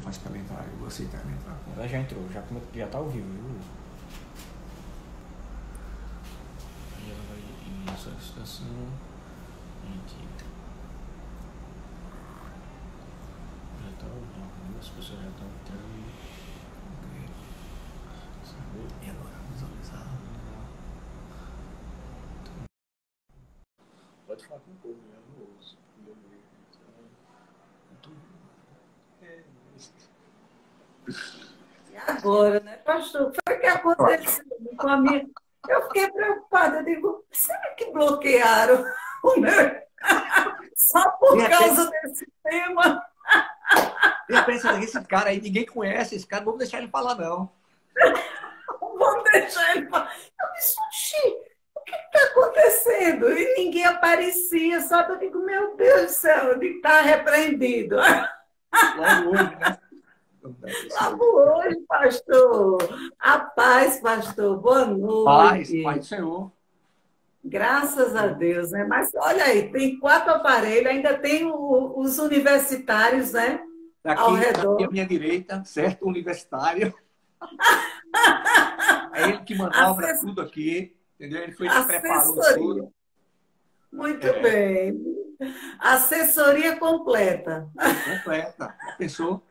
faz para ela entrar? Eu vou aceitar ela entrar. Ela já entrou, já tá ao vivo, viu? E ela vai em solicitação. Aqui. Já tá ao vivo, viu? As pessoas já estão entrando. E agora, visualizar. Pode falar com o povo, eu não ouço. E agora, né, pastor? O que foi que aconteceu com a minha. Eu fiquei preocupada. Eu digo, será que bloquearam o meu? Só por De repente- causa desse tema? De repente, esse cara aí, ninguém conhece esse cara, não vamos deixar ele falar, não. Não vou deixar ele falar. Eu disse, oxi, o que está acontecendo? E ninguém aparecia, só que eu digo, meu Deus do céu, eu digo, está repreendido. Logo hoje, né? Logo hoje, pastor. A paz, pastor. Boa Paz, noite. Pai do Senhor. Graças a Deus, né? Mas olha aí, tem 4 aparelhos, ainda tem os universitários, né? Ao Aqui redor. à minha direita, certo? Universitário. É ele que manobra Assess- tudo aqui, entendeu? Ele foi que preparou Assessoria. tudo. Muito É. bem. Assessoria completa. Completa. Já pensou?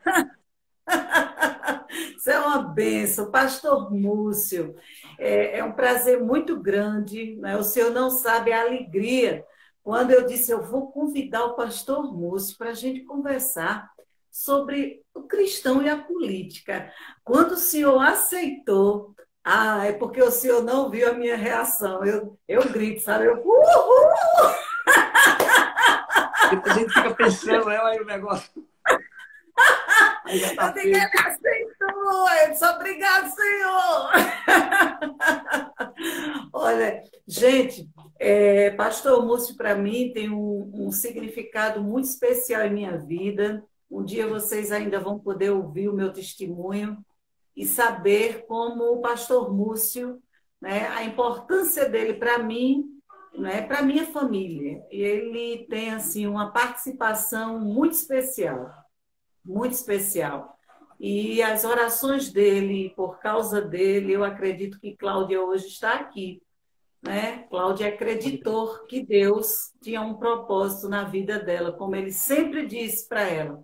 Isso é uma bênção. Pastor Múcio, é um prazer muito grande, né? O senhor não sabe a alegria quando eu disse eu vou convidar o pastor Múcio para a gente conversar sobre o cristão e a política. Quando o senhor aceitou, é porque o senhor não viu a minha reação. Eu grito, sabe? Uhul! Depois a gente fica pensando, né? Aí o negócio. Aí já tá Eu digo, ele aceitou. Eu disse, obrigado, Senhor. Olha, gente, Pastor Múcio, para mim, tem um significado muito especial em minha vida. Um dia vocês ainda vão poder ouvir o meu testemunho e saber como o Pastor Múcio, né, a importância dele para mim, né, para minha família. E ele tem assim uma participação muito especial, muito especial. E as orações dele, por causa dele, eu acredito que Cláudia hoje está aqui, né? Cláudia acreditou que Deus tinha um propósito na vida dela, como ele sempre disse para ela: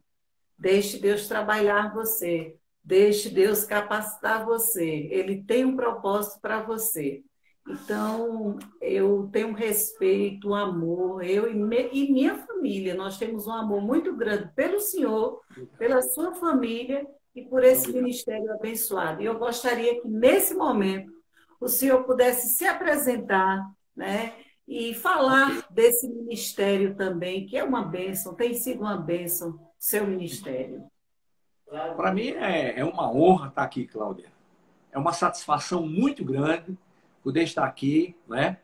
deixe Deus trabalhar você, deixe Deus capacitar você, ele tem um propósito para você. Então, eu tenho um respeito, um amor, e minha família, nós temos um amor muito grande pelo Senhor, pela sua família e por esse ministério abençoado. E eu gostaria que, nesse momento, o senhor pudesse se apresentar, né? E falar desse ministério também, que é uma bênção, tem sido uma bênção, seu ministério. Para mim é uma honra estar aqui, Cláudia. É uma satisfação muito grande poder estar aqui, né?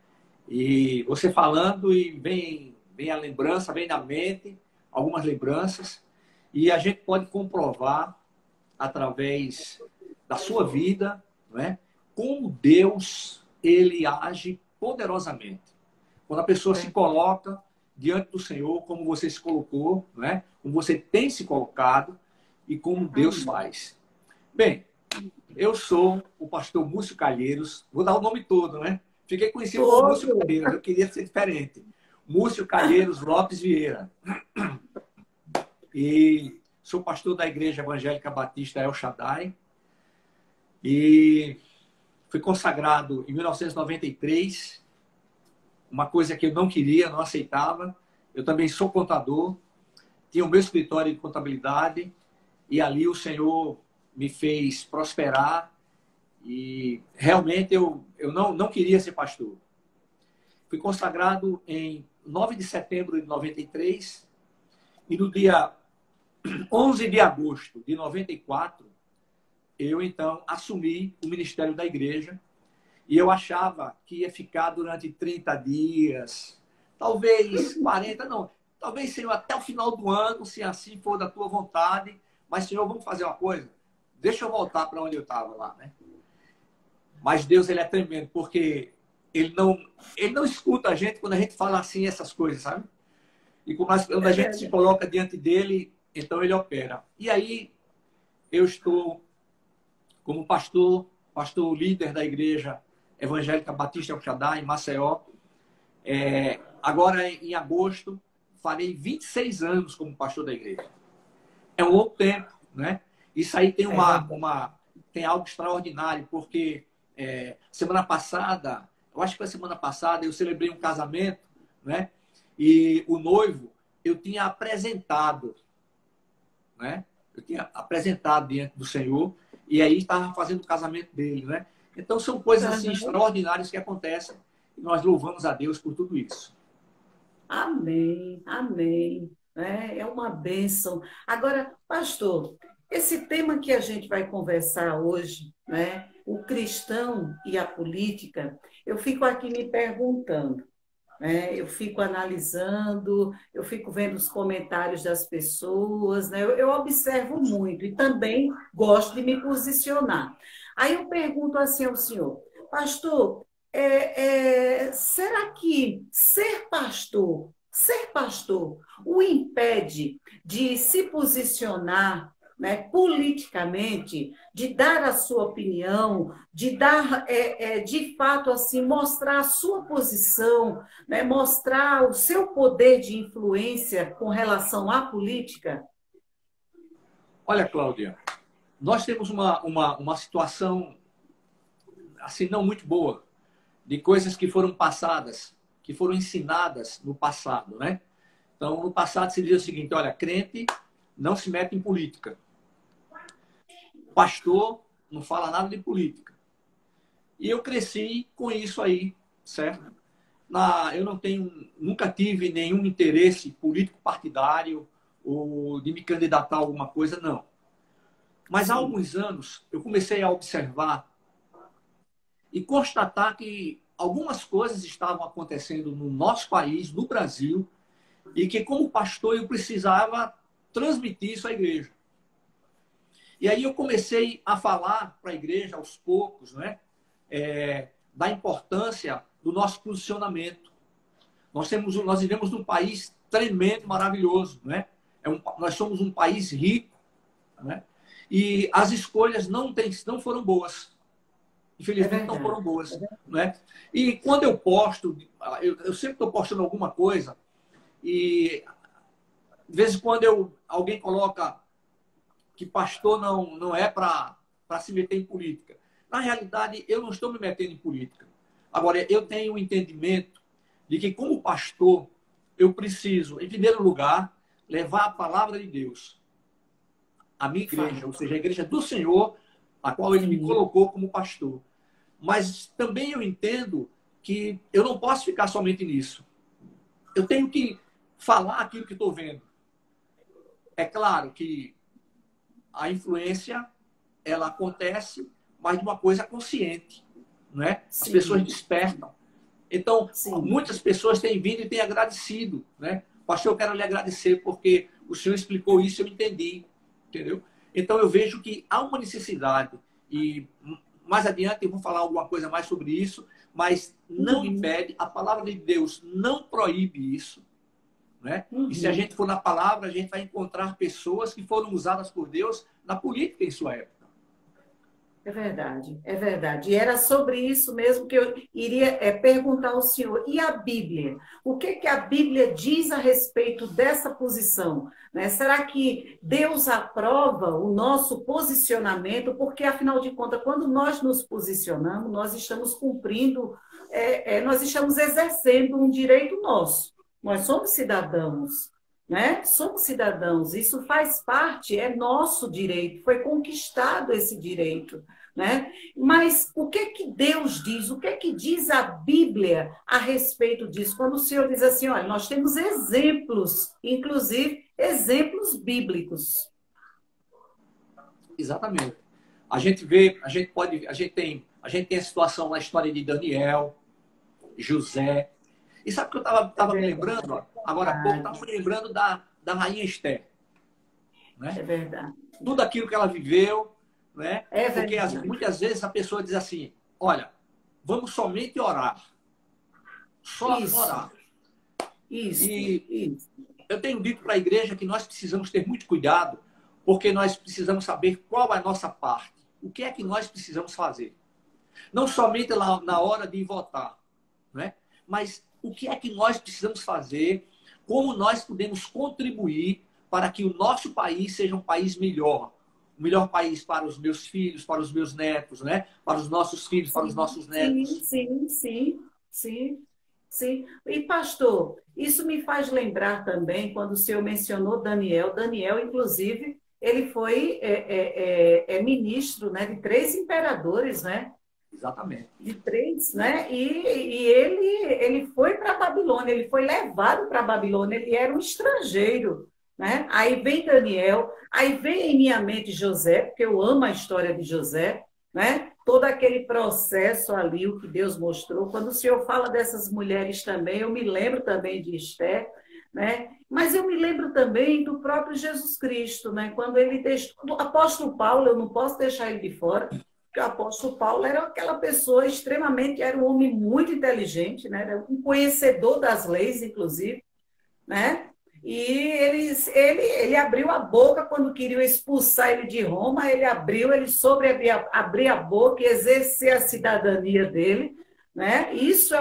E você falando e vem a lembrança, vem na mente algumas lembranças e a gente pode comprovar através da sua vida, né? Como Deus ele age poderosamente. Quando a pessoa se coloca diante do Senhor, como você se colocou, né? Como você tem se colocado e como Deus faz. Bem, eu sou o pastor Múcio Calheiros, vou dar o nome todo, né? Fiquei conhecido como Múcio Calheiros, eu queria ser diferente. Múcio Calheiros Lopes Vieira. E sou pastor da Igreja Evangélica Batista El Shaddai. E fui consagrado em 1993, uma coisa que eu não queria, não aceitava. Eu também sou contador, tinha o meu escritório de contabilidade, e ali o Senhor me fez prosperar e realmente eu não queria ser pastor. Fui consagrado em 9 de setembro de 93 e no dia 11 de agosto de 94 eu então assumi o ministério da igreja e eu achava que ia ficar durante 30 dias, talvez 40, não, talvez, Senhor, até o final do ano, se assim for da tua vontade, mas, Senhor, vamos fazer uma coisa? Deixa eu voltar para onde eu estava lá, né? Mas Deus, ele é tremendo, porque ele não escuta a gente quando a gente fala assim essas coisas, sabe? E quando a gente se coloca diante dele, então ele opera. E aí, eu estou como pastor líder da Igreja Evangélica Batista El Shaddai, em Maceió. Agora, em agosto, farei 26 anos como pastor da igreja. É um longo tempo, né? Isso aí tem tem algo extraordinário, porque semana passada, eu acho que foi semana passada, eu celebrei um casamento, né? E o noivo, eu tinha apresentado, né? Eu tinha apresentado diante do Senhor, e aí estava fazendo o casamento dele, né? Então, são coisas assim extraordinárias que acontecem, e nós louvamos a Deus por tudo isso. Amém, amém. É uma bênção. Agora, pastor, esse tema que a gente vai conversar hoje, né, o cristão e a política, eu fico aqui me perguntando, né, eu fico analisando, eu fico vendo os comentários das pessoas, né, eu observo muito e também gosto de me posicionar. Aí eu pergunto assim ao senhor, pastor, será que ser pastor, o impede de se posicionar, né, politicamente, de dar a sua opinião, de dar, de fato, assim, mostrar a sua posição, né, mostrar o seu poder de influência com relação à política? Olha, Cláudia, nós temos uma situação assim não muito boa de coisas que foram passadas, que foram ensinadas no passado, né? Então, no passado se diz o seguinte, olha, crente não se mete em política. Pastor não fala nada de política. E eu cresci com isso aí, certo? Eu nunca tive nenhum interesse político partidário ou de me candidatar a alguma coisa, não. Mas há alguns anos eu comecei a observar e constatar que algumas coisas estavam acontecendo no nosso país, no Brasil, e que, como pastor, eu precisava transmitir isso à igreja. E aí eu comecei a falar para a igreja, aos poucos, né, da importância do nosso posicionamento. Nós vivemos num país tremendo, maravilhoso, né? Nós somos um país rico, né? E as escolhas não foram boas. Infelizmente, não foram boas. Né? E quando eu posto, eu sempre estou postando alguma coisa, e de vez em quando alguém coloca que pastor não é para se meter em política. Na realidade, eu não estou me metendo em política. Agora, eu tenho um entendimento de que, como pastor, eu preciso, em primeiro lugar, levar a palavra de Deus à minha igreja, ou seja, a igreja do Senhor, a qual Ele me colocou como pastor. Mas também eu entendo que eu não posso ficar somente nisso. Eu tenho que falar aquilo que estou vendo. É claro que a influência, ela acontece, mas de uma coisa consciente. Né? As pessoas despertam. Então, muitas pessoas têm vindo e têm agradecido. Né? Pastor, eu quero lhe agradecer porque o senhor explicou isso e eu entendi. Entendeu? Então, eu vejo que há uma necessidade e mais adiante eu vou falar alguma coisa mais sobre isso, mas não impede, a palavra de Deus não proíbe isso. Né? E se a gente for na palavra, a gente vai encontrar pessoas que foram usadas por Deus na política em sua época. É verdade, é verdade. E era sobre isso mesmo que eu iria perguntar ao senhor. E a Bíblia? O que a Bíblia diz a respeito dessa posição? Né? Será que Deus aprova o nosso posicionamento? Porque, afinal de contas, quando nós nos posicionamos, nós estamos cumprindo, nós estamos exercendo um direito nosso. Nós somos cidadãos. Né? Somos cidadãos, isso faz parte, é nosso direito, foi conquistado esse direito. Né? Mas o que Deus diz, o que diz a Bíblia a respeito disso? Quando o Senhor diz assim, olha, nós temos exemplos, inclusive exemplos bíblicos. Exatamente. A gente vê, a gente tem a situação na história de Daniel, José. E sabe o que eu estava me lembrando? Ó, agora há pouco, estava me lembrando da rainha Esther. Né? É verdade. Tudo aquilo que ela viveu, né? É porque muitas vezes a pessoa diz assim, olha, vamos somente orar. Só orar. Isso. Eu tenho dito para a igreja que nós precisamos ter muito cuidado, Porque nós precisamos saber qual é a nossa parte. O que é que nós precisamos fazer? Não somente lá na hora de votar, né? Mas o que é que nós precisamos fazer, como nós podemos contribuir para que o nosso país seja um país melhor. O melhor país para os meus filhos, para os meus netos, né? Para os nossos filhos, para os nossos netos. Sim. E, pastor, isso me faz lembrar também, quando o senhor mencionou Daniel. Daniel, inclusive, ele foi ministro, né, de 3 imperadores, né? Exatamente. De 3, né? E ele foi para a Babilônia, ele foi levado para a Babilônia, ele era um estrangeiro, né? Aí vem Daniel, aí vem em minha mente José, porque eu amo a história de José, né? Todo aquele processo ali, o que Deus mostrou. Quando o senhor fala dessas mulheres também, eu me lembro também de Esther, né? Mas eu me lembro também do próprio Jesus Cristo, né? Quando ele deixou... O apóstolo Paulo, eu não posso deixar ele de fora, porque o apóstolo Paulo era aquela pessoa extremamente, era um homem muito inteligente, né? Era um conhecedor das leis, inclusive, né? E ele abriu a boca quando queriam expulsar ele de Roma, ele soube abrir a boca e exercer a cidadania dele, né? Isso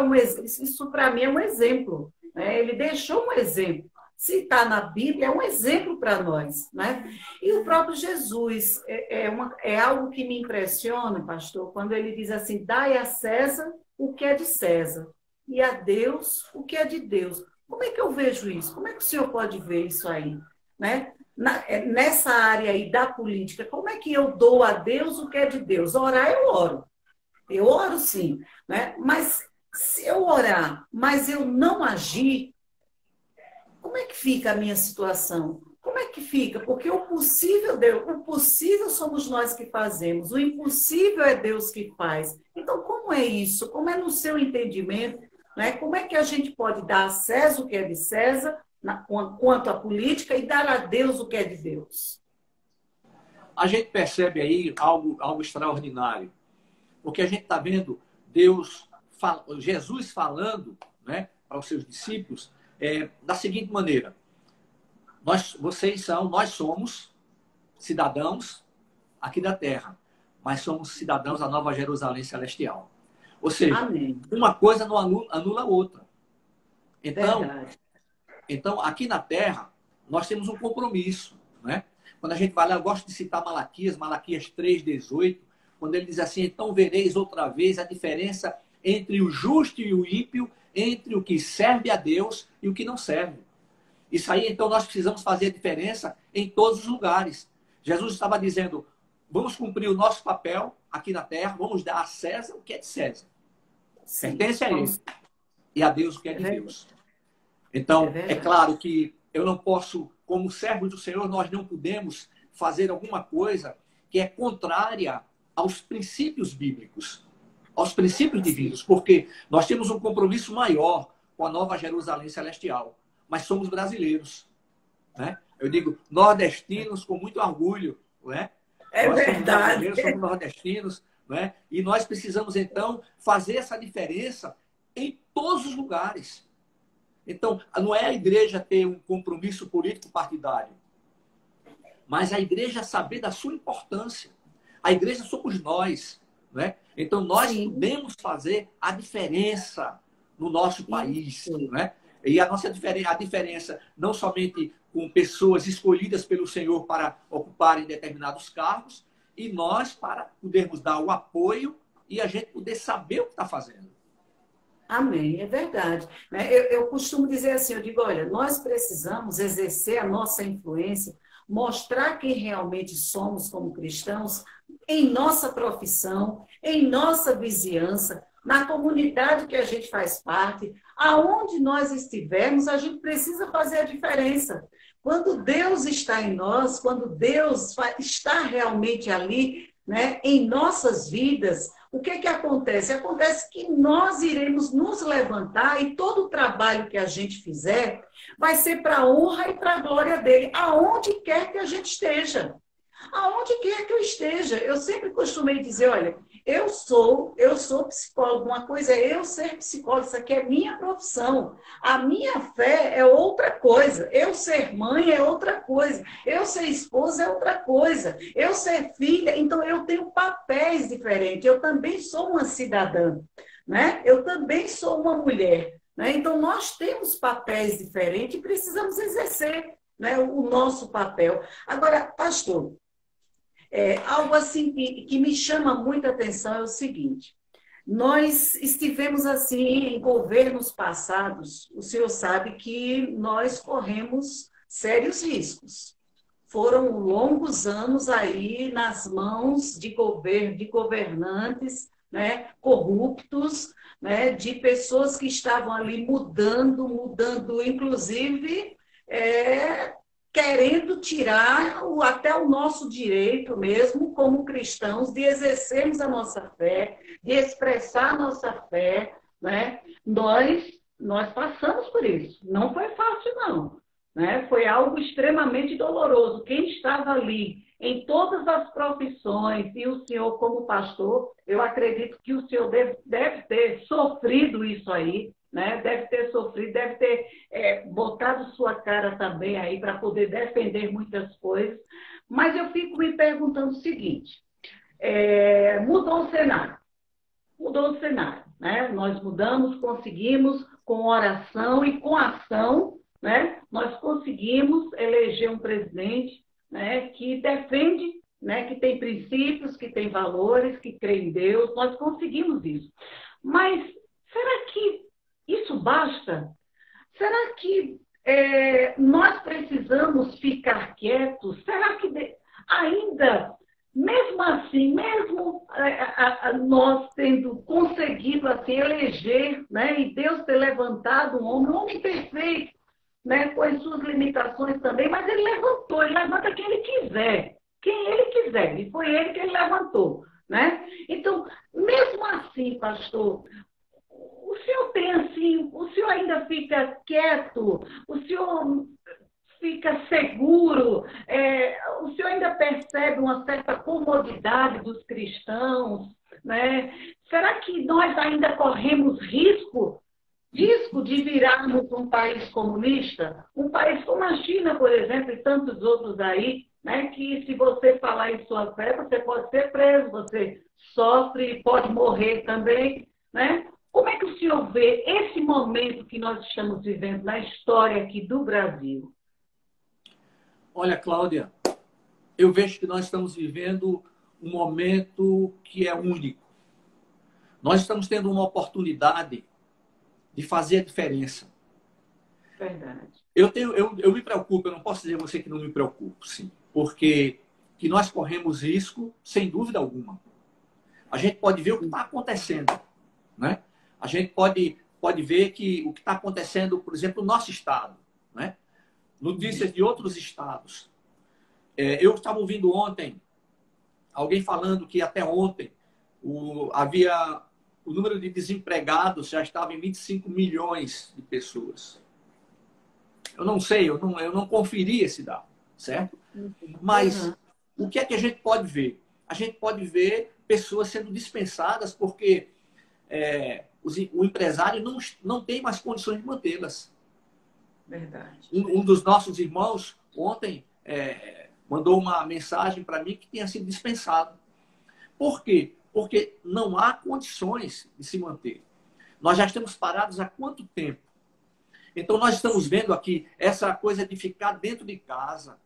para mim é um exemplo, né? Ele deixou um exemplo. Se está na Bíblia, é um exemplo para nós, né? E o próprio Jesus é algo que me impressiona, pastor, quando ele diz assim: dai a César o que é de César e a Deus o que é de Deus. Como é que eu vejo isso? Como é que o senhor pode ver isso aí? Né? Nessa área aí da política, como é que eu dou a Deus o que é de Deus? Orar, eu oro. Eu oro sim. Né? Mas se eu orar, mas eu não agir, como é que fica a minha situação? Como é que fica? Porque o possível somos nós que fazemos, o impossível é Deus que faz. Então, como é isso? Como é no seu entendimento? Né? Como é que a gente pode dar a César o que é de César, quanto à política, e dar a Deus o que é de Deus? A gente percebe aí algo extraordinário, porque a gente está vendo Jesus falando, né, para os seus discípulos da seguinte maneira: nós somos cidadãos aqui da terra, mas somos cidadãos da Nova Jerusalém Celestial. Ou seja, amém, uma coisa não anula a outra. Então, aqui na Terra, nós temos um compromisso. Né? Quando a gente vai lá, eu gosto de citar Malaquias 3,18, quando ele diz assim: então vereis outra vez a diferença entre o justo e o ímpio, entre o que serve a Deus e o que não serve. Isso aí, então, nós precisamos fazer a diferença em todos os lugares. Jesus estava dizendo: vamos cumprir o nosso papel aqui na Terra, vamos dar a César o que é de César. Sim, pertence a ele. E a Deus o que é de Deus. Então, é claro que eu não posso, como servos do Senhor, nós não podemos fazer alguma coisa que é contrária aos princípios bíblicos, aos princípios divinos, porque nós temos um compromisso maior com a Nova Jerusalém Celestial, mas somos brasileiros. Né? Eu digo nordestinos com muito orgulho. Né? Nós verdade. Somos nordestinos. Né? E nós precisamos, então, fazer essa diferença em todos os lugares. Então, não é a igreja ter um compromisso político partidário, mas a igreja saber da sua importância. A igreja somos nós. Né? Então, nós podemos fazer a diferença no nosso país. Né? E a diferença não somente com pessoas escolhidas pelo Senhor para ocuparem determinados cargos, e nós para podermos dar o apoio e a gente poder saber o que está fazendo. Amém, é verdade. Eu costumo dizer assim, eu digo, olha, nós precisamos exercer a nossa influência, mostrar quem realmente somos como cristãos em nossa profissão, em nossa vizinhança, na comunidade que a gente faz parte, aonde nós estivermos, a gente precisa fazer a diferença. Quando Deus está em nós, quando Deus está realmente ali, né, em nossas vidas, o que acontece? Acontece que nós iremos nos levantar e todo o trabalho que a gente fizer vai ser para a honra e para a glória dele, aonde quer que a gente esteja. aonde quer que eu esteja. Eu sempre costumei dizer, olha, eu sou psicólogo. Uma coisa é eu ser psicólogo, isso aqui é minha profissão. A minha fé é outra coisa. Eu ser mãe é outra coisa. Eu ser esposa é outra coisa. Eu ser filha, então eu tenho papéis diferentes. Eu também sou uma cidadã, né? Eu também sou uma mulher, né? Então nós temos papéis diferentes e precisamos exercer, né, o nosso papel. Agora, pastor, algo assim que me chama muita atenção é o seguinte: nós estivemos assim em governos passados, o senhor sabe que nós corremos sérios riscos. Foram longos anos aí nas mãos de governo, de governantes, né, corruptos, né, de pessoas que estavam ali mudando, inclusive, querendo tirar até o nosso direito mesmo, como cristãos, de exercermos a nossa fé, de expressar a nossa fé, né? Nós passamos por isso. Não foi fácil, não, né? Foi algo extremamente doloroso. Quem estava ali em todas as profissões, e o senhor como pastor, eu acredito que o senhor deve ter sofrido isso aí, né? Deve ter sofrido, deve ter botado sua cara também aí para poder defender muitas coisas. Mas eu fico me perguntando o seguinte: mudou o cenário, né? Nós mudamos, conseguimos, com oração e com ação, né? Nós conseguimos eleger um presidente, né, que defende, né, que tem princípios, que tem valores, que crê em Deus. Nós conseguimos isso. Mas será que isso basta? Será que nós precisamos ficar quietos? Será que ainda, mesmo assim, mesmo nós tendo conseguido assim, eleger, né, e Deus ter levantado um homem perfeito, né, com as suas limitações também, mas ele levanta quem ele quiser, e foi ele que ele levantou, né? Então, mesmo assim, pastor, o senhor tem assim, o senhor ainda fica quieto, o senhor fica seguro, o senhor ainda percebe uma certa comodidade dos cristãos, né? Será que nós ainda corremos risco de virarmos um país comunista? Um país como a China, por exemplo, e tantos outros aí, né, que se você falar em sua fé, você pode ser preso, você sofre, pode morrer também, né? Como é que o senhor vê esse momento que nós estamos vivendo na história aqui do Brasil? Olha, Cláudia, eu vejo que nós estamos vivendo um momento que é único. Nós estamos tendo uma oportunidade de fazer a diferença. Verdade. Eu me preocupo, eu não posso dizer a você que não me preocupo, sim. Porque que nós corremos risco, sem dúvida alguma. A gente pode ver o que está acontecendo, né? A gente pode ver que o que está acontecendo, por exemplo, no nosso estado, né? Notícias de outros estados. Eu estava ouvindo ontem alguém falando que até ontem o número de desempregados já estava em 25 milhões de pessoas. Eu não sei, eu não conferi esse dado, certo? Mas o que é que a gente pode ver? A gente pode ver pessoas sendo dispensadas porque o empresário não tem mais condições de mantê-las. Verdade. Um dos nossos irmãos ontem mandou uma mensagem para mim que tinha sido dispensado. Por quê? Porque não há condições de se manter. Nós já estamos parados há quanto tempo? Então, nós estamos vendo aqui essa coisa de ficar dentro de casa,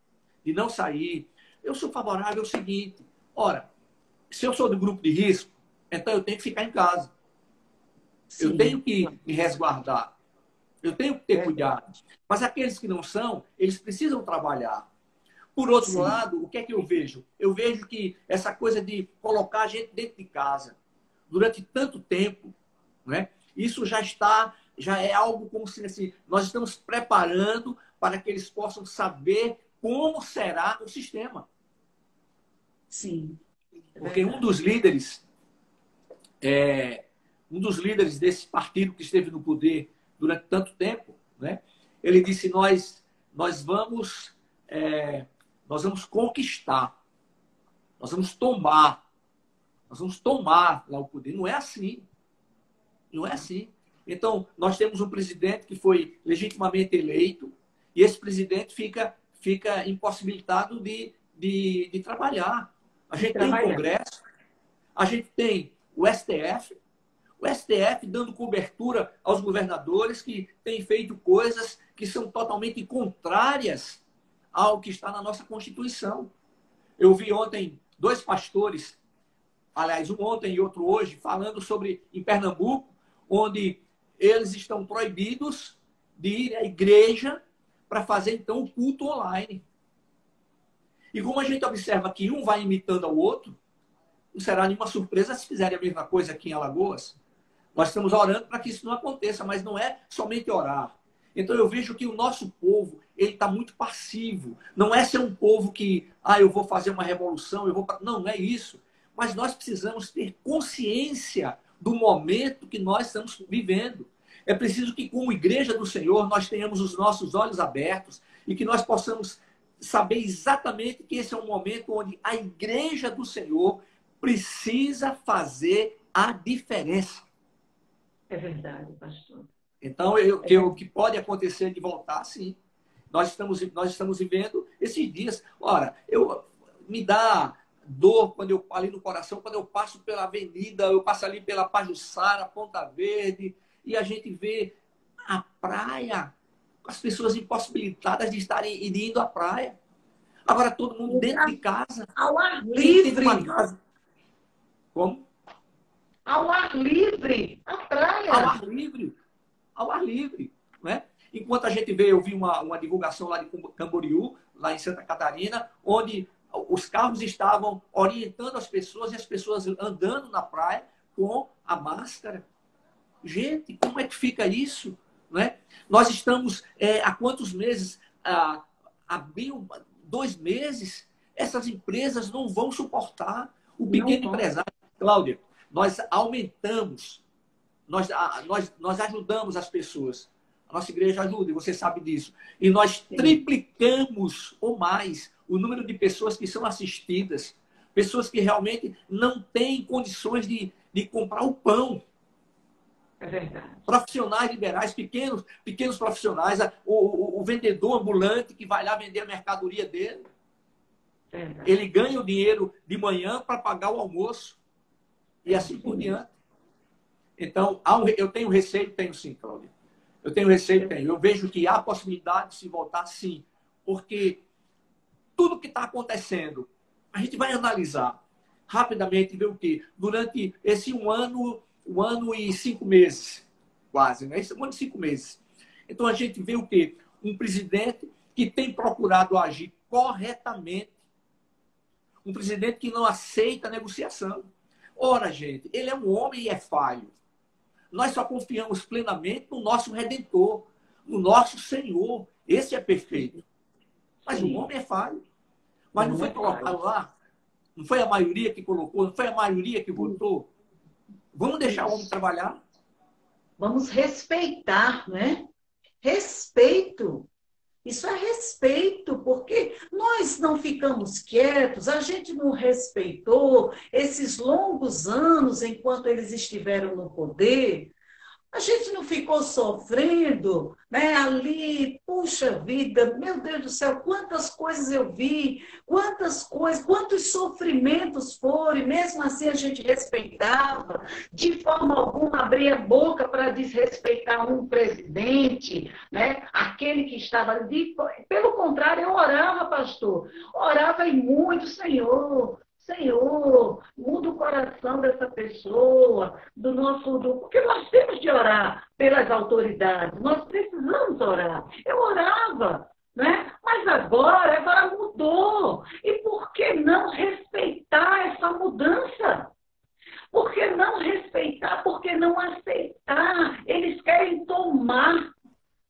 de não sair. Eu sou favorável ao seguinte: ora, se eu sou do grupo de risco, então eu tenho que ficar em casa. Sim. Eu tenho que me resguardar. Eu tenho que ter cuidado. Mas aqueles que não são, eles precisam trabalhar. Por outro lado, o que é que eu vejo? Eu vejo que essa coisa de colocar a gente dentro de casa durante tanto tempo, né? Isso já é algo como se assim, nós estamos preparando para que eles possam saber como será o sistema. Sim. Porque um dos líderes desse partido que esteve no poder durante tanto tempo, né? Ele disse: nós vamos conquistar. Nós vamos tomar. Nós vamos tomar lá o poder. Não é assim. Não é assim. Então, nós temos um presidente que foi legitimamente eleito e esse presidente fica impossibilitado de trabalhar. A gente tem o Congresso, a gente tem o STF dando cobertura aos governadores que têm feito coisas que são totalmente contrárias ao que está na nossa Constituição. Eu vi ontem 2 pastores, aliás, um ontem e outro hoje, falando sobre em Pernambuco, onde eles estão proibidos de ir à igreja para fazer, então, o culto online. E como a gente observa que um vai imitando ao outro, não será nenhuma surpresa se fizerem a mesma coisa aqui em Alagoas. Nós estamos orando para que isso não aconteça, mas não é somente orar. Então eu vejo que o nosso povo, ele está muito passivo. Não é ser um povo que, eu vou fazer uma revolução, Não, não é isso. Mas nós precisamos ter consciência do momento que nós estamos vivendo. É preciso que, como igreja do Senhor, nós tenhamos os nossos olhos abertos e que nós possamos saber exatamente que esse é um momento onde a igreja do Senhor precisa fazer a diferença. É verdade, pastor. Então, o que pode acontecer de voltar, sim. Nós estamos vivendo esses dias. Ora, me dá dor quando ali no coração, quando eu passo pela avenida, eu passo ali pela Pajuçara, Ponta Verde, e a gente vê a praia, as pessoas impossibilitadas de estarem indo à praia. Agora todo mundo dentro de casa. Ao ar livre. Como? Ao ar livre. A praia. Ao ar livre. Ao ar livre. Né? Enquanto a gente vê, eu vi uma divulgação lá de Camboriú, lá em Santa Catarina, onde os carros estavam orientando as pessoas e as pessoas andando na praia com a máscara. Gente, como é que fica isso? Né? Nós estamos há quantos meses? Abriu 2 meses. Essas empresas não vão suportar. O pequeno empresário. Cláudia, nós aumentamos, nós ajudamos as pessoas. A nossa igreja ajuda, e você sabe disso. E nós triplicamos ou mais o número de pessoas que são assistidas. Pessoas que realmente não têm condições de comprar o pão. É verdade. Profissionais liberais, pequenos profissionais, o vendedor ambulante que vai lá vender a mercadoria dele. Ele ganha o dinheiro de manhã para pagar o almoço. E assim por diante. Então, eu tenho receio, tenho sim, Cláudia. Eu tenho receio, tenho. Eu vejo que há possibilidade de se voltar, sim. Porque tudo que está acontecendo, a gente vai analisar rapidamente e ver o quê? Durante esse um ano e 5 meses, quase, né? Esse 1 ano e 5 meses. Então, a gente vê o quê? Um presidente que tem procurado agir corretamente. Um presidente que não aceita negociação. Ora, gente, ele é um homem e é falho. Nós só confiamos plenamente no nosso Redentor, no nosso Senhor. Esse é perfeito. Mas o homem é falho. Mas não foi colocado lá. Não foi a maioria que colocou, não foi a maioria que votou. Vamos deixar o homem trabalhar? Vamos respeitar, né? Respeito. Isso é respeito, porque nós não ficamos quietos, a gente não respeitou esses longos anos enquanto eles estiveram no poder. A gente não ficou sofrendo, né? Ali, puxa vida, meu Deus do céu, quantas coisas eu vi, quantos sofrimentos foram, e mesmo assim a gente respeitava, de forma alguma abria a boca para desrespeitar um presidente, né? Aquele que estava ali. Pelo contrário, eu orava, pastor, orava e muito, Senhor, muda o coração dessa pessoa, porque nós temos de orar pelas autoridades, nós precisamos orar. Eu orava, né? Mas agora mudou. E por que não respeitar essa mudança? Por que não respeitar? Por que não aceitar? Eles querem tomar.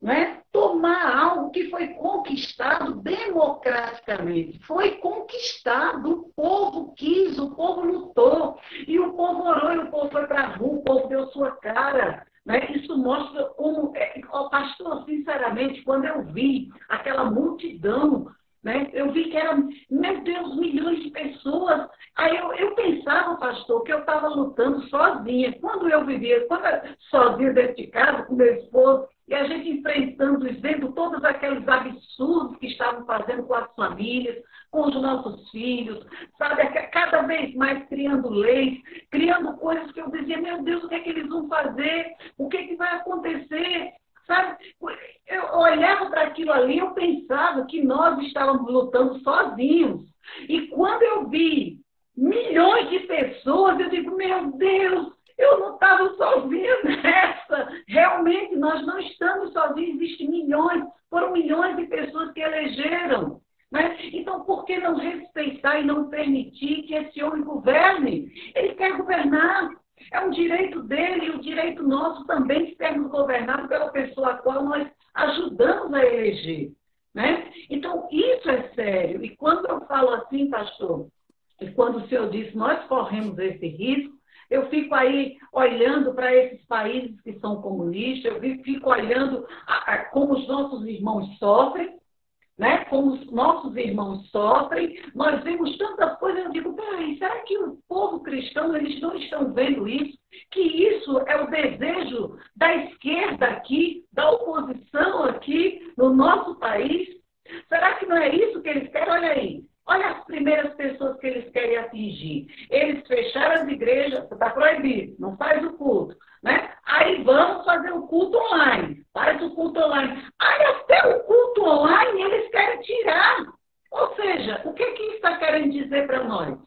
Não é? Tomar algo que foi conquistado democraticamente. Foi conquistado, o povo quis, o povo lutou, e o povo orou, e o povo foi para a rua, o povo deu sua cara. Né? Isso mostra como... pastor, sinceramente, quando eu vi aquela multidão, né? Eu vi que eram, meu Deus, milhões de pessoas, Aí eu pensava, pastor, que eu estava lutando sozinha. Quando eu sozinha dentro de casa, com meu esposo, e a gente enfrentando e vendo todos aqueles absurdos que estavam fazendo com as famílias, com os nossos filhos, sabe? Cada vez mais criando leis, criando coisas que eu dizia, meu Deus, o que é que eles vão fazer? O que é que vai acontecer? Sabe? Eu olhava para aquilo ali, eu pensava que nós estávamos lutando sozinhos. E quando eu vi milhões de pessoas, eu digo, meu Deus, eu não estava sozinha nessa. Realmente, nós não estamos sozinhos, existem milhões, foram milhões de pessoas que elegeram. Né? Então, por que não respeitar e não permitir que esse homem governe? Ele quer governar. É um direito dele e um direito nosso também de sermos governados pela pessoa a qual nós ajudamos a eleger. Né? Então, isso é sério. E quando eu falo assim, pastor, e quando o senhor disse, nós corremos esse risco, eu fico aí olhando para esses países que são comunistas, eu fico olhando como os nossos irmãos sofrem, né? Como os nossos irmãos sofrem, nós vemos tantas coisas, eu digo, peraí, será que o povo cristão, eles não estão vendo isso? Que isso é o desejo da esquerda aqui, da oposição aqui no nosso país? Será que não é isso que eles querem? Olha aí. Olha as primeiras pessoas que eles querem atingir. Eles fecharam as igrejas, está proibido, não faz o culto. Né? Aí vamos fazer o culto online. Faz o culto online. Aí até o culto online eles querem tirar. Ou seja, o que isso está querendo dizer para nós?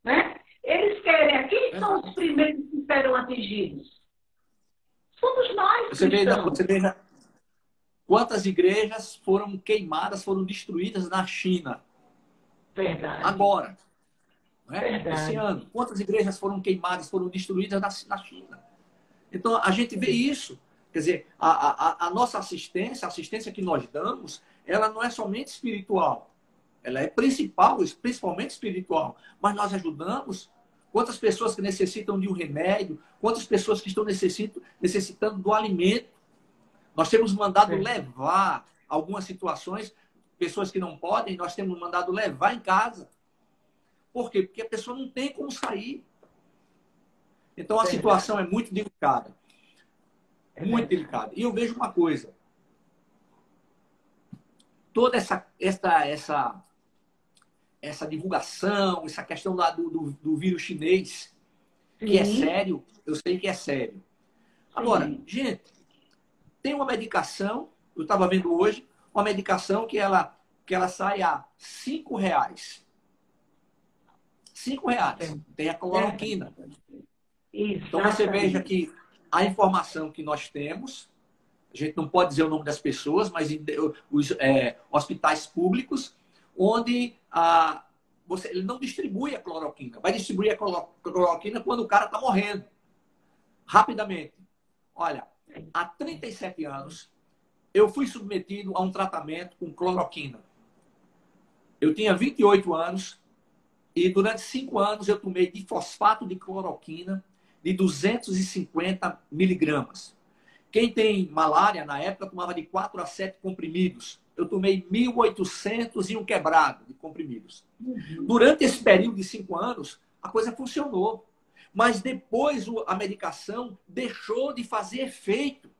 Né? Eles querem... Quem são os primeiros que serão atingidos? Somos nós, você veja quantas igrejas foram queimadas, foram destruídas na China. Verdade. Agora, né? Verdade. Esse ano, quantas igrejas foram queimadas, foram destruídas na China? Então, a gente vê isso. Quer dizer, a nossa assistência, a assistência que nós damos, ela não é somente espiritual. Ela é principalmente espiritual. Mas nós ajudamos quantas pessoas que necessitam de um remédio, quantas pessoas que estão necessitando do alimento. Nós temos mandado levar algumas situações, pessoas que não podem, nós temos mandado levar em casa. Por quê? Porque a pessoa não tem como sair. Então, a situação é muito delicada. Muito delicada. E eu vejo uma coisa. Toda essa divulgação, essa questão lá do vírus chinês, que é sério, eu sei que é sério. Agora, gente, tem uma medicação, eu estava vendo hoje, uma medicação que ela sai a R$5. R$5. Tem a cloroquina. Então você veja que a informação que nós temos, a gente não pode dizer o nome das pessoas, mas os hospitais públicos, onde ele não distribui a cloroquina. Vai distribuir a cloroquina quando o cara está morrendo. Rapidamente. Olha, há 37 anos, eu fui submetido a um tratamento com cloroquina. Eu tinha 28 anos e durante 5 anos eu tomei difosfato de cloroquina de 250 miligramas. Quem tem malária, na época, tomava de 4 a 7 comprimidos. Eu tomei 1.800 e um quebrado de comprimidos. Durante esse período de 5 anos, a coisa funcionou. Mas depois a medicação deixou de fazer efeito.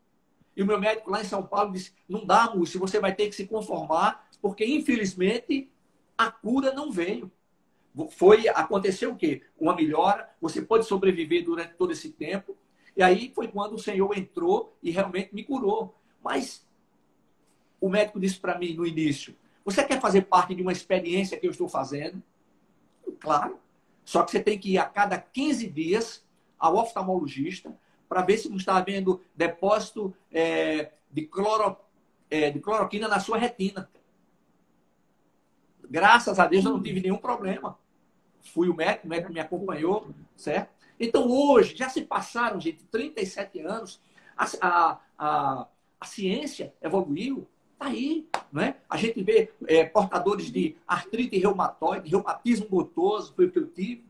E o meu médico lá em São Paulo disse, não dá, Múcio, você vai ter que se conformar, porque, infelizmente, a cura não veio. Aconteceu o quê? Uma melhora, você pode sobreviver durante todo esse tempo. E aí foi quando o Senhor entrou e realmente me curou. Mas o médico disse para mim no início, você quer fazer parte de uma experiência que eu estou fazendo? Claro. Só que você tem que ir a cada 15 dias ao oftalmologista para ver se não está havendo depósito de cloroquina na sua retina. Graças a Deus eu não tive nenhum problema. Fui o médico me acompanhou, certo? Então hoje, já se passaram, gente, 37 anos, a ciência evoluiu, está aí, né? A gente vê portadores de artrite reumatoide, reumatismo gotoso, foi o que eu tive,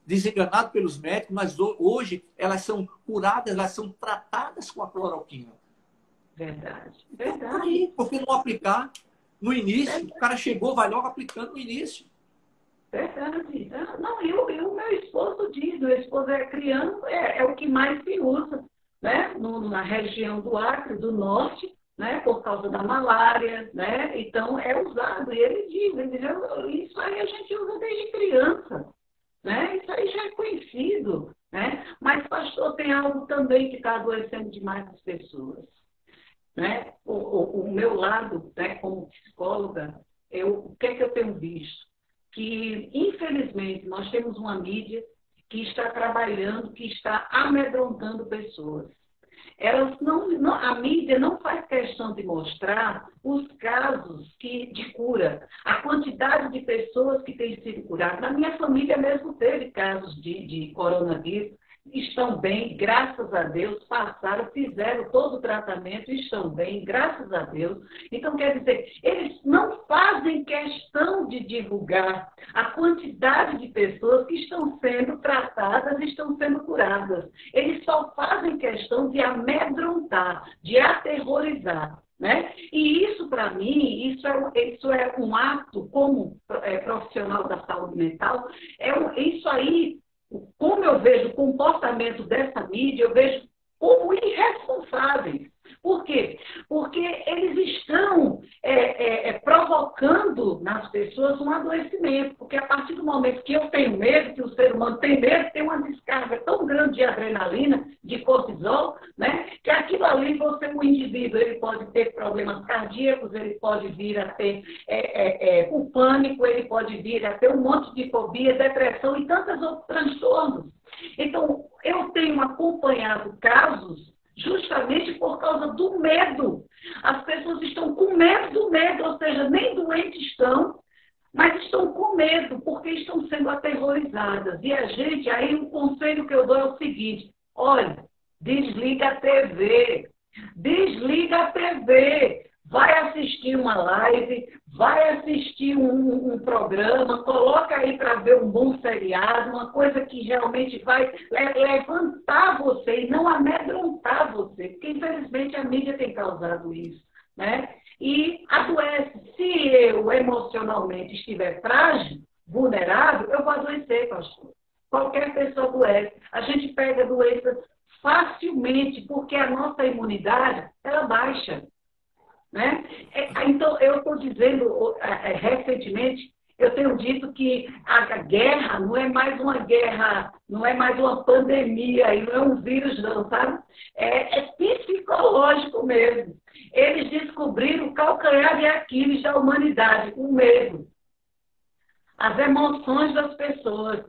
desenganado pelos médicos, mas hoje elas são curadas, elas são tratadas com a cloroquina. Verdade. Então, tá aí, por que não aplicar no início? O cara chegou, vai logo aplicando no início. Verdade. esposo é criando, é o que mais se usa, né? Na região do Acre, do Norte, né? Por causa da malária, né? Então, é usado. E ele diz, isso aí a gente usa desde criança, né? Isso aí já é conhecido, né? Mas, pastor, tem algo também que está adoecendo demais as pessoas, né? O meu lado, né, como psicóloga, o que é que eu tenho visto? Que, infelizmente, nós temos uma mídia que está trabalhando, que está amedrontando pessoas. A mídia não faz questão de mostrar os casos de cura, a quantidade de pessoas que têm sido curadas. Na minha família mesmo teve casos de coronavírus, estão bem, graças a Deus, passaram, fizeram todo o tratamento, estão bem, graças a Deus. Então, quer dizer, eles não fazem questão de divulgar a quantidade de pessoas que estão sendo tratadas e estão sendo curadas. Eles só fazem questão de amedrontar, de aterrorizar. Né? E isso, para mim, isso é um ato, como profissional da saúde mental, isso aí. Como eu vejo o comportamento dessa mídia, eu vejo como irresponsáveis. Por quê? Porque eles estão provocando nas pessoas um adoecimento. Porque a partir do momento que eu tenho medo, que o ser humano tem medo, tem uma descarga tão grande de adrenalina, de cortisol, né? Que aquilo ali, o indivíduo, ele pode ter problemas cardíacos, ele pode vir a ter o pânico, ele pode vir a ter um monte de fobia, depressão e tantos outros transtornos. Então, eu tenho acompanhado casos justamente por causa do medo. As pessoas estão com medo do medo, ou seja, nem doentes estão, mas estão com medo, porque estão sendo aterrorizadas. E a gente, aí o conselho que eu dou é o seguinte: olha, desliga a TV, vai assistir uma live, vai assistir um programa, coloca aí para ver um bom seriado, uma coisa que realmente vai levantar você e não amedrontar você, porque infelizmente a mídia tem causado isso, né? E adoece. Se eu emocionalmente estiver frágil, vulnerável, eu vou adoecer, pastor. Qualquer pessoa adoece. A gente pega doenças facilmente, porque a nossa imunidade, ela baixa. Né? Então, eu estou dizendo, recentemente, eu tenho dito que a guerra não é mais uma guerra, não é mais uma pandemia, e não é um vírus não, sabe? É psicológico mesmo. Eles descobriram o calcanhar de Aquiles da humanidade, o medo. As emoções das pessoas,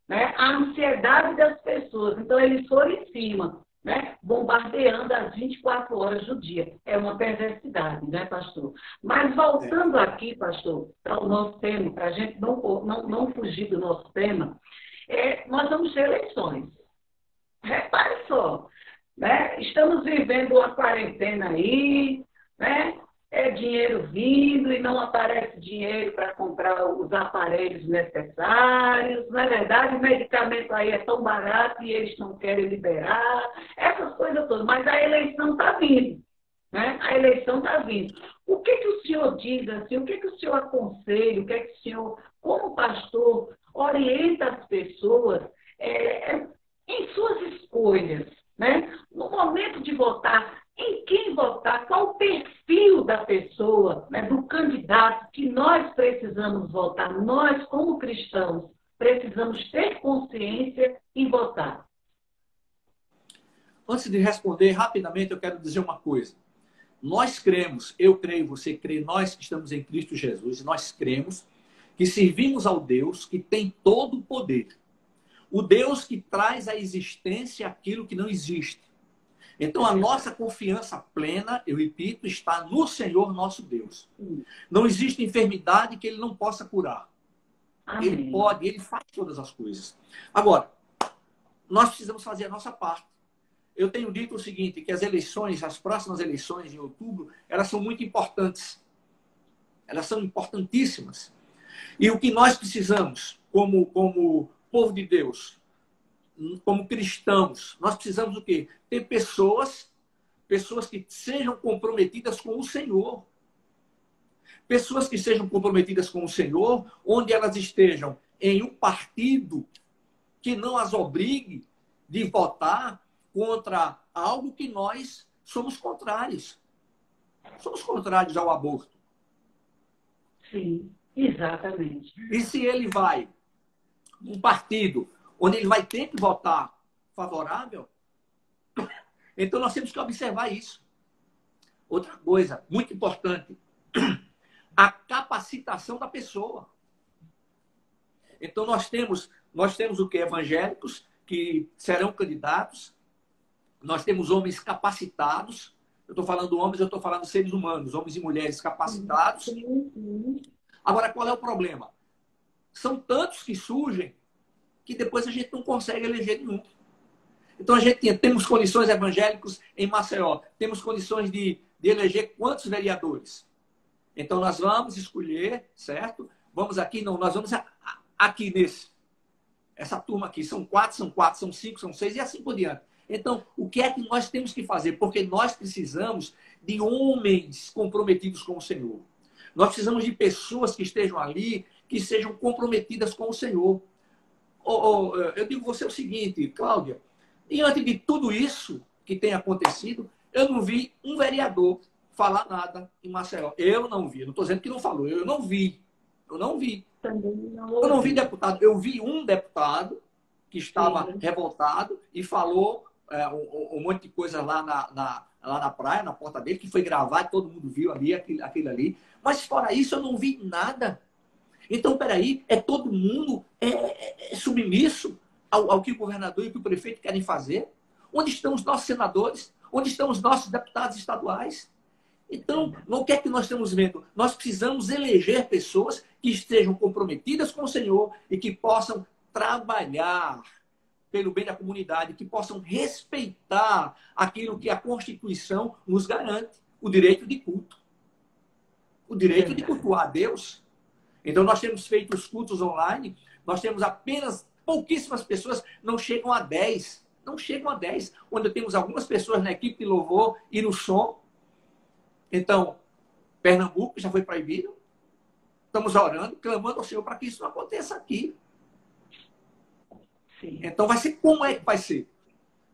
né? A ansiedade das pessoas. Então, eles foram em cima. Né? Bombardeando as 24 horas do dia. É uma perversidade, né, pastor? Mas voltando aqui, pastor, para o nosso tema, para a gente não fugir do nosso tema, nós vamos ter eleições. Repare só, né? Estamos vivendo uma quarentena aí, né? É dinheiro vindo e não aparece dinheiro para comprar os aparelhos necessários. Na verdade, o medicamento aí é tão barato e eles não querem liberar. Essas coisas todas. Mas a eleição está vindo. Né? A eleição está vindo. O que o senhor diz assim? O que o senhor aconselha? O que o senhor, como pastor, orienta as pessoas em suas escolhas? Né? No momento de votar, em quem votar, qual o perfil da pessoa, né, do candidato que nós precisamos votar, nós como cristãos precisamos ter consciência e votar. Antes de responder rapidamente, eu quero dizer uma coisa. Nós cremos, eu creio, você crê, nós que estamos em Cristo Jesus, nós cremos que servimos ao Deus que tem todo o poder. O Deus que traz à existência aquilo que não existe. Então, a nossa confiança plena, eu repito, está no Senhor nosso Deus. Não existe enfermidade que Ele não possa curar. Amém. Ele pode, Ele faz todas as coisas. Agora, nós precisamos fazer a nossa parte. Eu tenho dito o seguinte, que as próximas eleições em outubro, elas são muito importantes. Elas são importantíssimas. E o que nós precisamos, como povo de Deus, como cristãos, nós precisamos o quê? Ter pessoas que sejam comprometidas com o Senhor. Pessoas que sejam comprometidas com o Senhor, onde elas estejam em um partido que não as obrigue de votar contra algo que nós somos contrários. Somos contrários ao aborto. Sim, exatamente. E se ele vai um partido onde ele vai ter que votar favorável, então nós temos que observar isso. Outra coisa muito importante, a capacitação da pessoa. Então nós temos o que? Evangélicos que serão candidatos, nós temos homens capacitados, eu estou falando homens, eu estou falando seres humanos, homens e mulheres capacitados. Agora, qual é o problema? São tantos que surgem que depois a gente não consegue eleger nenhum. Então, temos condições evangélicos em Maceió, temos condições de eleger quantos vereadores? Então, nós vamos escolher, certo? Vamos aqui, não, nós vamos aqui essa turma aqui, são 4, são 5, são 6 e assim por diante. Então, o que é que nós temos que fazer? Porque nós precisamos de homens comprometidos com o Senhor. Nós precisamos de pessoas que estejam ali, que sejam comprometidas com o Senhor. Eu digo você o seguinte, Cláudia, diante de tudo isso que tem acontecido, eu não vi um vereador falar nada em Maceió. Eu não vi, não estou dizendo que não falou, eu não vi. Eu não vi. Eu não vi deputado. Eu vi um deputado que estava revoltado e falou um monte de coisa lá na praia, na porta dele, que foi gravado, todo mundo viu ali, aquilo ali. Mas fora isso, eu não vi nada. Então, peraí, todo mundo submisso ao que o governador e o que o prefeito querem fazer? Onde estão os nossos senadores? Onde estão os nossos deputados estaduais? Então, o que é que nós estamos vendo? Nós precisamos eleger pessoas que estejam comprometidas com o Senhor e que possam trabalhar pelo bem da comunidade, que possam respeitar aquilo que a Constituição nos garante, o direito de culto. O direito de cultuar a Deus. Então, nós temos feito os cultos online, nós temos apenas pouquíssimas pessoas, não chegam a 10. Não chegam a 10. Onde temos algumas pessoas na equipe de louvor e no som. Então, Pernambuco já foi proibido. Estamos orando, clamando ao Senhor para que isso não aconteça aqui. Sim. Então, vai ser como é que vai ser?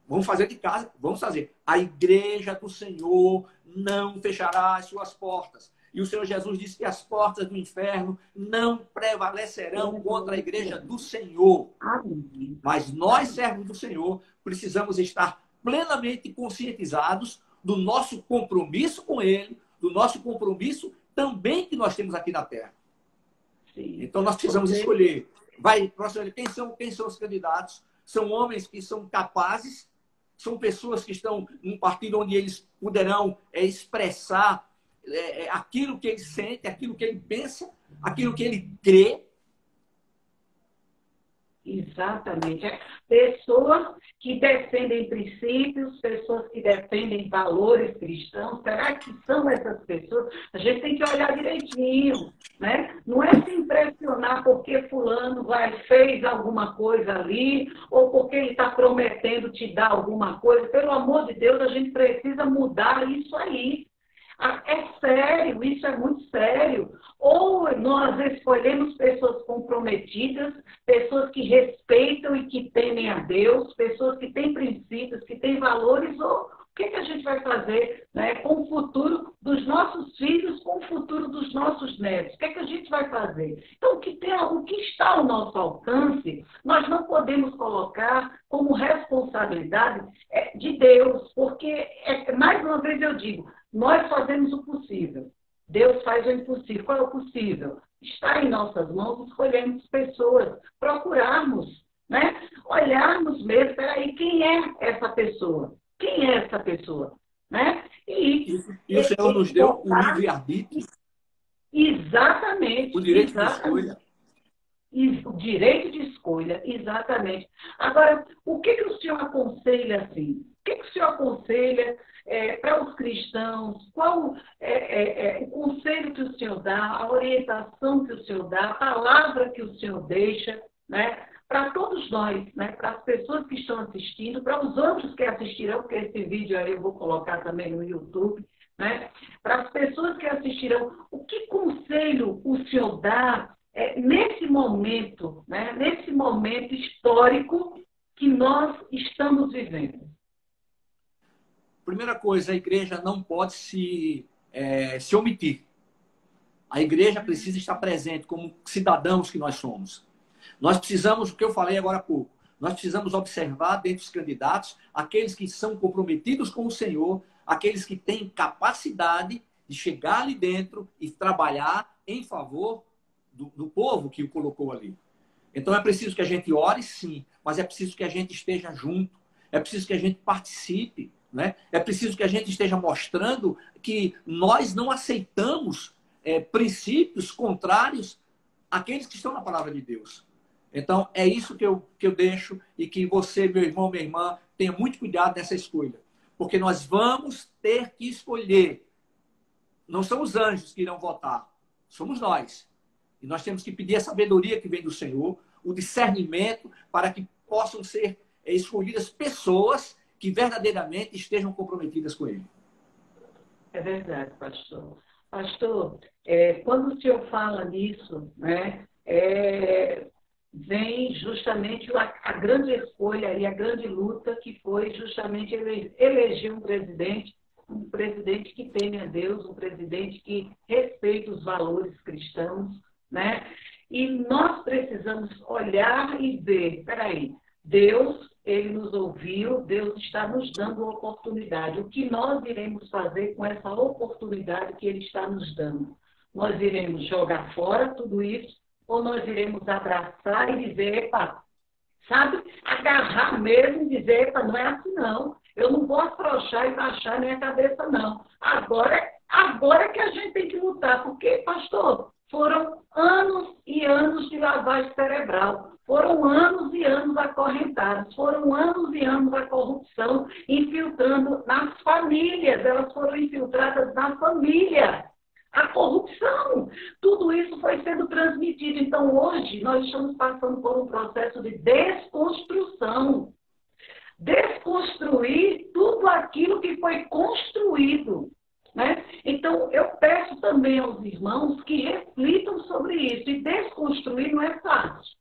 Vamos fazer de casa? Vamos fazer. A igreja do Senhor não fechará as suas portas. E o Senhor Jesus disse que as portas do inferno não prevalecerão contra a igreja do Senhor. Mas nós, servos do Senhor, precisamos estar plenamente conscientizados do nosso compromisso com Ele, do nosso compromisso também que nós temos aqui na Terra. Sim. Então, nós precisamos escolher. Quem são os candidatos? São homens que são capazes, são pessoas que estão num partido onde eles poderão expressar aquilo que ele sente, aquilo que ele pensa, aquilo que ele crê. Exatamente. Pessoas que defendem princípios, pessoas que defendem valores cristãos. Será que são essas pessoas? A gente tem que olhar direitinho, né? Não é se impressionar porque fulano fez alguma coisa ali ou porque ele está prometendo te dar alguma coisa. Pelo amor de Deus, a gente precisa mudar isso aí. É sério, isso é muito sério. Ou nós escolhemos pessoas comprometidas, pessoas que respeitam e que temem a Deus, pessoas que têm princípios, que têm valores, ou o que a gente vai fazer, né, com o futuro dos nossos filhos, com o futuro dos nossos netos? O que a gente vai fazer? Então, o que está ao nosso alcance, nós não podemos colocar como responsabilidade de Deus, porque, mais uma vez eu digo, nós fazemos o possível. Deus faz o impossível. Qual é o possível? Está em nossas mãos escolhermos pessoas, procurarmos, né? Olharmos mesmo, peraí, quem é essa pessoa? Quem é essa pessoa? Né? E o Senhor nos deu o livre-arbítrio. Exatamente. O direito de escolha. O direito de escolha, exatamente. Agora, o que o senhor aconselha assim? O que o senhor aconselha para os cristãos? Qual o conselho que o senhor dá, a orientação que o senhor dá, a palavra que o senhor deixa, né? Para todos nós, né? Para as pessoas que estão assistindo, para os outros que assistirão, porque esse vídeo aí eu vou colocar também no YouTube, né? Para as pessoas que assistirão, o que conselho o senhor dá nesse momento, né, nesse momento histórico que nós estamos vivendo? Primeira coisa, a igreja não pode se omitir. A igreja precisa estar presente como cidadãos que nós somos. Nós precisamos, o que eu falei agora há pouco, nós precisamos observar dentro dos candidatos aqueles que são comprometidos com o Senhor, aqueles que têm capacidade de chegar ali dentro e trabalhar em favor do povo que o colocou ali. Então é preciso que a gente ore, sim, mas é preciso que a gente esteja junto, é preciso que a gente participe, né? É preciso que a gente esteja mostrando que nós não aceitamos princípios contrários àqueles que estão na palavra de Deus. Então, é isso que eu deixo e que você, meu irmão, minha irmã, tenha muito cuidado nessa escolha. Porque nós vamos ter que escolher. Não são os anjos que irão votar, somos nós. E nós temos que pedir a sabedoria que vem do Senhor, o discernimento, para que possam ser escolhidas pessoas que verdadeiramente estejam comprometidas com Ele. É verdade, pastor. Pastor, quando o senhor fala nisso, né, vem justamente a grande escolha e a grande luta que foi justamente eleger um presidente que teme a Deus, um presidente que respeita os valores cristãos, né? E nós precisamos olhar e ver, peraí, Deus, Ele nos ouviu, Deus está nos dando uma oportunidade. O que nós iremos fazer com essa oportunidade que Ele está nos dando? Nós iremos jogar fora tudo isso ou nós iremos abraçar e dizer, epa, sabe? Agarrar mesmo e dizer, epa, não é assim não. Eu não vou afrouxar e baixar minha cabeça, não. Agora que a gente tem que lutar, porque, pastor, foram anos e anos de lavagem cerebral. Foram anos e anos acorrentados, foram anos e anos a corrupção infiltrando nas famílias, elas foram infiltradas na família. A corrupção, tudo isso foi sendo transmitido. Então, hoje, nós estamos passando por um processo de desconstrução. Desconstruir tudo aquilo que foi construído. Né? Então, eu peço também aos irmãos que reflitam sobre isso. E desconstruir não é fácil.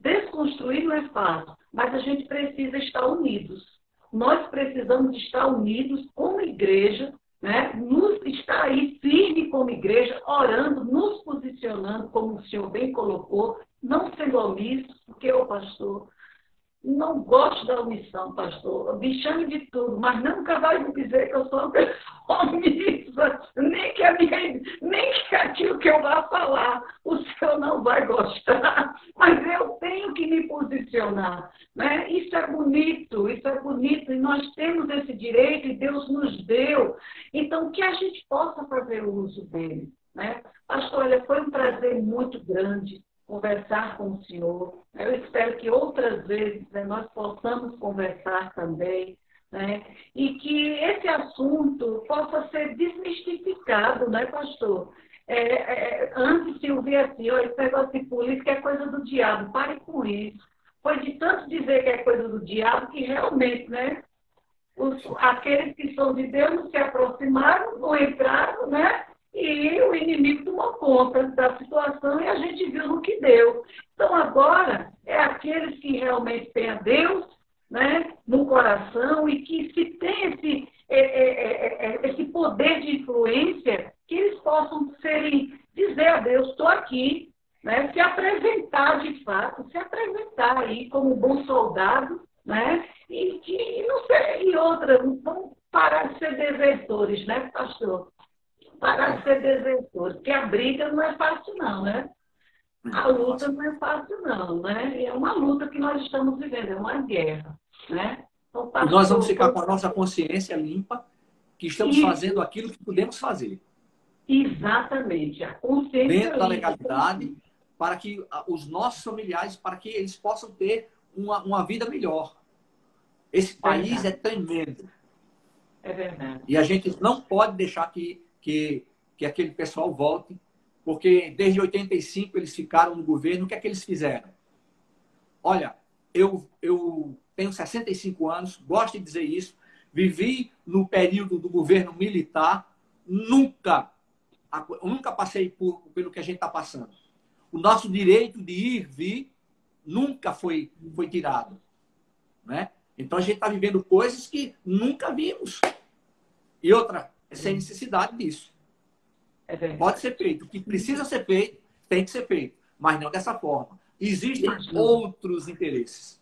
Desconstruir não é fácil, mas a gente precisa estar unidos. Nós precisamos estar unidos como igreja, né? Estar aí firme como igreja, orando, nos posicionando, como o senhor bem colocou, não sendo omissos, porque o pastor não gosto da omissão, pastor. Me chame de tudo, mas nunca vai me dizer que eu sou uma pessoa omissa, nem que aquilo que eu vá falar o senhor não vai gostar, mas eu tenho que me posicionar. Né? Isso é bonito, e nós temos esse direito e Deus nos deu. Então, que a gente possa fazer uso dele. Né? Pastor, olha, foi um prazer muito grande conversar com o senhor. Eu espero que outras vezes, né, nós possamos conversar também, né, e que esse assunto possa ser desmistificado, né, pastor? Antes se ouvia assim, esse negócio de política é coisa do diabo, pare com isso. Foi de tanto dizer que é coisa do diabo que realmente, né, aqueles que são de Deus não se aproximaram, não entraram, né? E o inimigo tomou conta da situação e a gente viu no que deu. Então, agora, é aqueles que realmente têm a Deus, né, no coração e que se tem esse poder de influência, que eles possam dizer a Deus, estou aqui, né, se apresentar de fato, se apresentar aí como um bom soldado, né, e não sei, e outra, vamos parar de ser desertores, né, pastor? Parar de ser desertores, porque a briga não é fácil não, né? A luta não é fácil não, né? É uma luta que nós estamos vivendo, é uma guerra, né? Então, pastor, e nós vamos ficar com a nossa consciência limpa, que estamos fazendo aquilo que podemos fazer. Exatamente, a consciência dentro da legalidade, para que os nossos familiares, para que eles possam ter uma vida melhor. Esse país é tremendo. É verdade. E a gente não pode deixar que aquele pessoal volte, porque desde 85 eles ficaram no governo. O que é que eles fizeram? Olha, eu tenho 65 anos, gosto de dizer isso, vivi no período do governo militar, nunca passei pelo que a gente está passando. o nosso direito de ir, vir, nunca foi tirado. Né? Então, a gente está vivendo coisas que nunca vimos. E outra, sem necessidade disso. Pode ser feito. O que precisa ser feito, tem que ser feito. Mas não dessa forma. Existem outros interesses.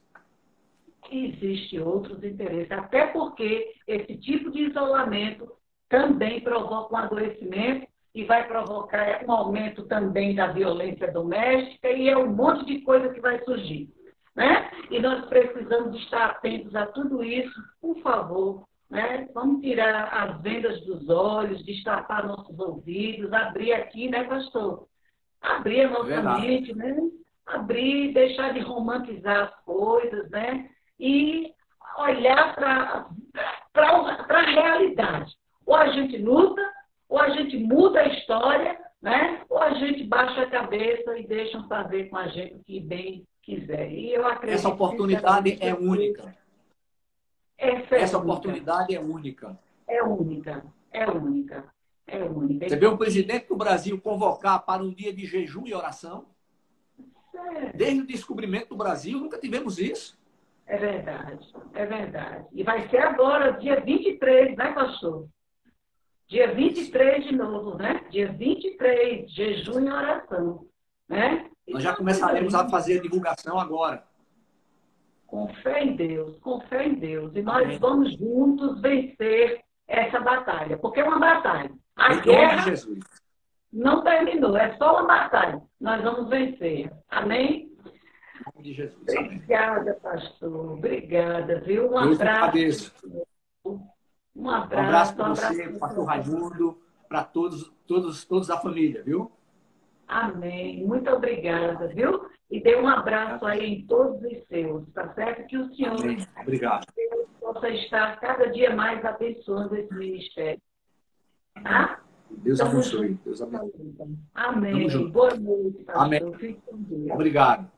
Existem outros interesses. Até porque esse tipo de isolamento também provoca um adoecimento e vai provocar um aumento também da violência doméstica e é um monte de coisa que vai surgir. Né? E nós precisamos estar atentos a tudo isso, por favor. Né? Vamos tirar as vendas dos olhos, destapar nossos ouvidos, abrir aqui, né, pastor? Abrir a nossa mente, né? Abrir, deixar de romantizar as coisas, né? E olhar para a realidade. Ou a gente luta, ou a gente muda a história, né? Ou a gente baixa a cabeça e deixa fazer com a gente o que bem quiser. E eu acredito essa oportunidade é única. Essa oportunidade é única. É única, é única, é única. Você vê o presidente do Brasil convocar para um dia de jejum e oração? Desde o descobrimento do Brasil, nunca tivemos isso. É verdade, é verdade. E vai ser agora, dia 23, né, pastor? Dia 23 de novo, né? Dia 23, jejum e oração. Né? Nós já começaremos a fazer a divulgação agora. Com fé em Deus, com fé em Deus. E nós vamos juntos vencer essa batalha. Porque é uma batalha. A guerra não terminou, é só uma batalha. Nós vamos vencer. Amém? Em nome de Jesus. Obrigada, pastor. Obrigada, viu? Um Deus abraço. Um abraço para você, pastor Raimundo, para todos da família, viu? Amém. Muito obrigada, viu? E dê um abraço aí em todos os seus, tá certo? Que o Senhor Obrigado. possa estar cada dia mais abençoando esse ministério. Tá? Deus abençoe. Deus abençoe. Amém. Boa noite, pastor. Amém. Fique com Deus. Obrigado.